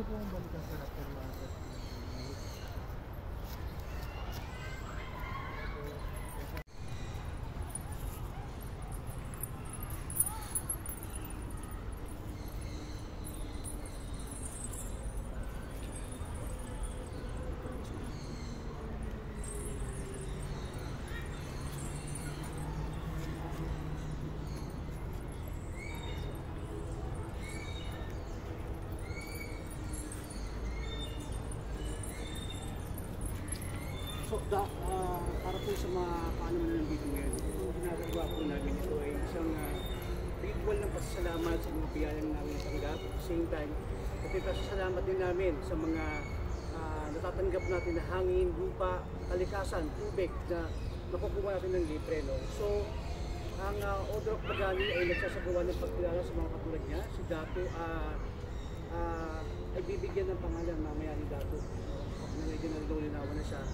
kung balik ang karakter na So, para po sa mga paano mo nandito ngayon, itong ginagawa po namin ito ay isang ritual ng pasasalamat sa mga biyayang namin natanggap. At the same time, at pasasalamat din namin sa mga natatanggap natin na hangin, lupa, kalikasan, tubig na nakukuha natin ng libre. No? So, ang Order of Bagani ay nagsasagawa ng pagkilala sa mga katulad niya. Si Dato ay bibigyan ng pangalan mamaya ni Dato. Na medyo nalilinawan na siya.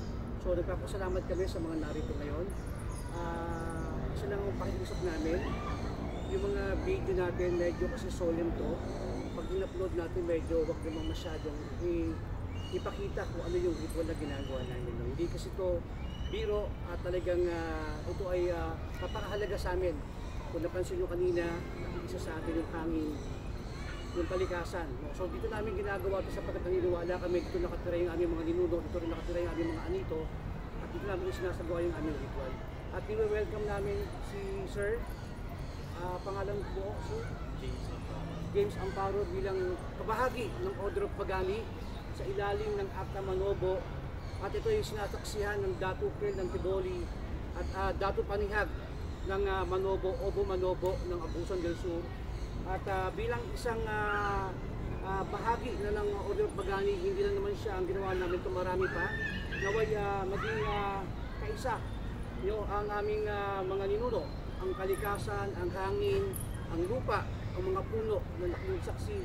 So nagpapasalamat kami sa mga narito ngayon. Isa lang ang pakiusap namin. Yung mga video natin medyo kasi solemn to. Pag in-upload natin medyo wag namang masyadong ipakita kung ano yung ritual na ginagawa namin. Hindi kasi to biro at talagang ito ay papakahalaga sa amin. Kung napansin nyo kanina, nakikisa sa atin yung hangin, yung palikasan. So dito namin ginagawa ito sapagkat naniniwala kami, dito nakatira yung aming mga ninuno, dito rin nakatira yung aming mga anito, at dito namin sinasagawa yung aming ritual. At i-welcome namin si Sir, pangalan po, Sir James Amparo bilang kabahagi ng Order of Bagani sa ilalim ng Acta Manobo. At ito ay sinasaksihan ng Dato Kel ng Tiboli at Dato Panihag ng Manobo, Obo Manobo ng Abusan del Sur. At bilang isang bahagi na ng Order of Bagani, hindi lang naman siya ang ginawa namin, ito marami pa. Naway maging kaisa ang aming mga ninuno, ang kalikasan, ang hangin, ang lupa, ang mga puno na nakisaksi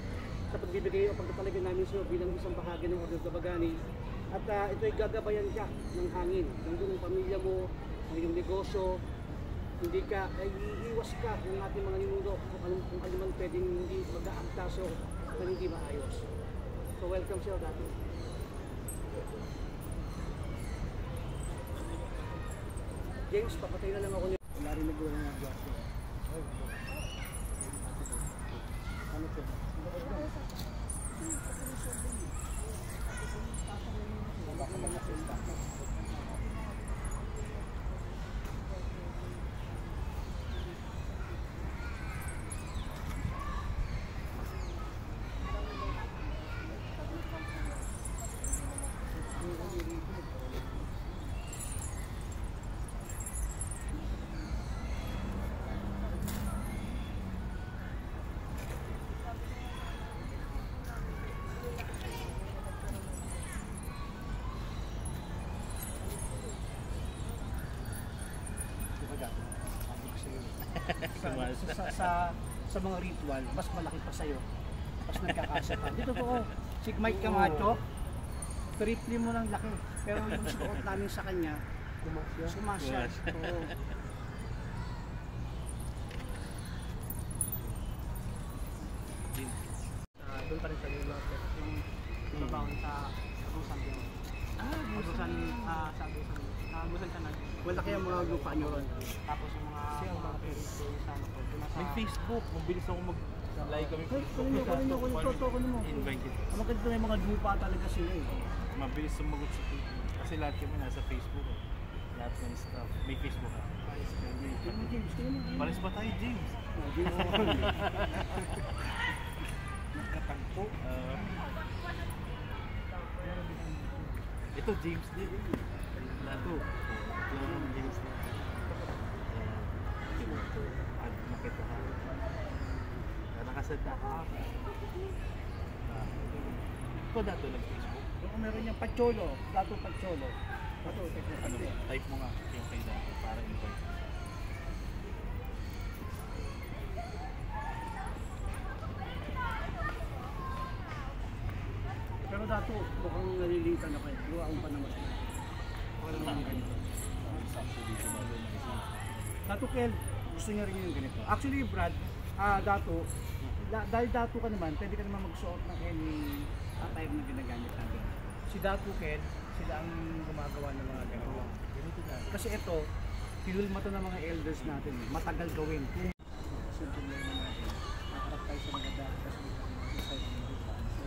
sa pagbibigay o pagtatalaga namin sa iyo bilang isang bahagi ng Order of Bagani. At ito ay gagabayan ka ng hangin, ng buong pamilya mo, ng iyong negosyo. Hindi ka, ay iiwas ka kung ating mga ninuno kung ano man pwedeng hindi mag-aaktaso na hindi maayos. So welcome siya dati. James, papatay na lang ako niya. Wala rin nagawa ng mga ano ito? sa mga ritual, mas malaki pa sa'yo. Mas nagkakasya pa. Dito to, si Mike Camacho, triple mo ng laki. Pero yung suot namin sa kanya, sumasya. Oo. Doon pa rin sa New York, yung babaon sa Agusan din. Agusan sa Agusan. Agusan siya nag. Wala kaya mga lupa nyo ron. Tapos yung mga parents ko sa ano po. may Facebook, mabilis ako mag-like kami. Kunin mo. Invited. Maganda may mga lupa talaga sila eh. Mabilis sumagot sa Facebook. Kasi lahat kami nasa Facebook. Lahat ng stuff. May Facebook ka. Pares ba tayo, James? Nagkatagpo. Ito, James din. Lato. James din. Nakita ka. Nakasada ka. Ito dato nag-Facebook. Meron yung Pacholo. Dato Pacholo. Dato, ano ba? Type mo nga yung kay Dato para invite. Pero Dato, mukhang nalilitan ako eh. Luwaon pa naman. Wala naman ganito. Dato Kel, gusto niya rin yung ganito. Actually, Brad, Dato, dahil Dato ka naman, pwede ka naman magsuot ng any type na ginagamit natin. Si Datu Ken, sila ang gumagawa ng mga ganito. Ganito na. Kasi ito, pinulma to ng mga elders natin. Matagal gawin. Kasi yung problema natin, nakakarap tayo sa mga dati kasi sa hindi pa. So,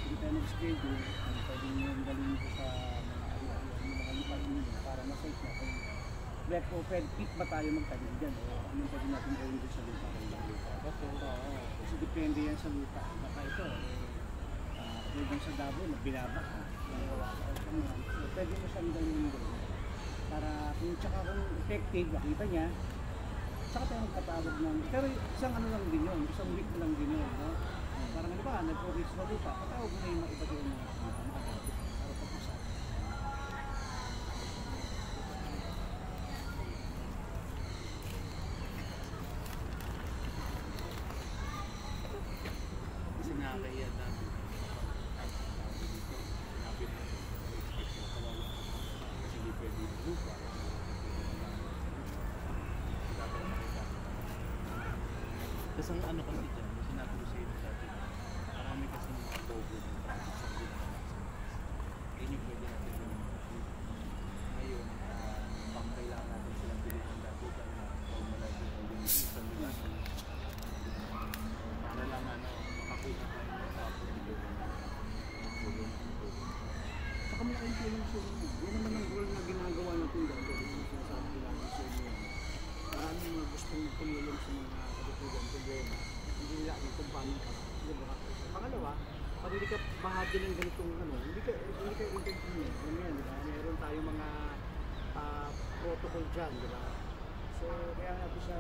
hindi tayo nag-schedule, pwede nyo yung galing ko sa mga lupa ninyo para ma-safe na kung pwede fit ba tayo magtanim dyan o anong pwede natin gawin doon sa lupa. Kasi depende yan sa lupa. Baka ito, pwede sa dabo, binabak ka. So, pwede mo siyang gawin doon. Para kung tsaka kung effective, makita niya, tsaka tayo magkatawag ng, pero isang ano lang din yun, isang week lang din yun, no? Parang ano ba, nag-progress na lupa, patawag mo na yung iba din mga makakapit para pag-usap. Kasi nakakaya natin. Sinabi na expect na kawawa. Kasi hindi pwede yung lupa. Tapos ang ano kasi dyan, yung sinabi ko sa inyo dati, marami kasi mga bobo ng isang din na yun yung pwede natin gawin. Ngayon, pang kailangan natin silang bilhin ng dati dyan na formalize yung isang nila. Para lang makakuha tayo ng tapos ng gawin. Saka malaking tulong sa inyo. Yan naman ang role na ginagawa natin dito. Yung sinasabi ko lang sa inyo. Maraming mga gustong tumulong sa mga kalutugan problema. Hindi nila alam kung paano ka. Pangalawa, pag hindi ka bahagi ng ganitong ano, hindi ka entertainment. Ano yan, di ba? Meron tayong mga protocol dyan, di ba? So, kaya nga po sa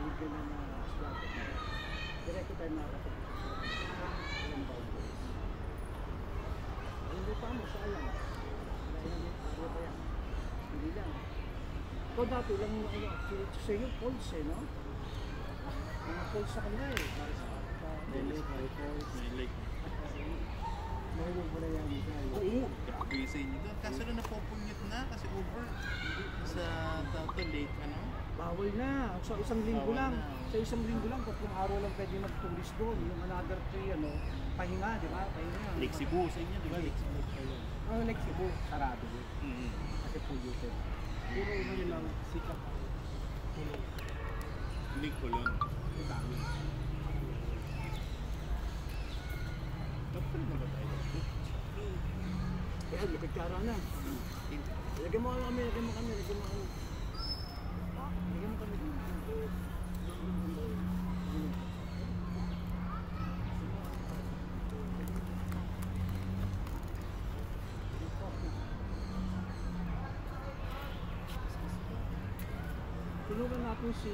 bigyan ng slot. Diretso tayo makakapag-usap sa ilang boundaries. Hindi pa mo, sayang. Ano pa yan? Hindi lang. Ikaw dati lang sa iyo, falls eh, no? Mga falls sa kanila eh. May lake, may falls. May lake. Mahulog mo na yan. Oo, grabe sa inyo doon. Kaso na napopunyot na kasi over sa lake, ano? Bawal na. So isang linggo Bawal lang. na. Sa isang linggo lang, 3 araw lang pwede mag-tourist doon. Yung another 3, ano, pahinga, di ba? Pahinga. Lake Cebu sa inyo, di ba? Lake Cebu. Lake Cebu, sarado din. Kasi polluted. Puro yun lang, sikat. Lake Colon. Ang dami. Dapat na ba tayo? Kaya, likod kara na. Lagyan mo kami, lagyan mo kami. Lagyan mo kami dun. Tulungan natin si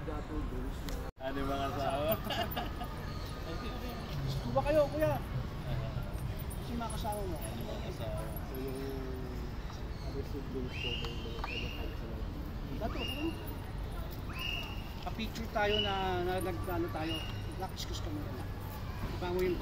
Dato Dulce na... Ano yung mga asawa? Gusto ba kayo, kuya? Kasi makasama mo. Mga asawa. So yung receive Dulce ko, may kanya-kanya sa mga. Dato, ano? Pa-picture tayo na nag-ano tayo. Nakiskus ka mo na. Iba mo yung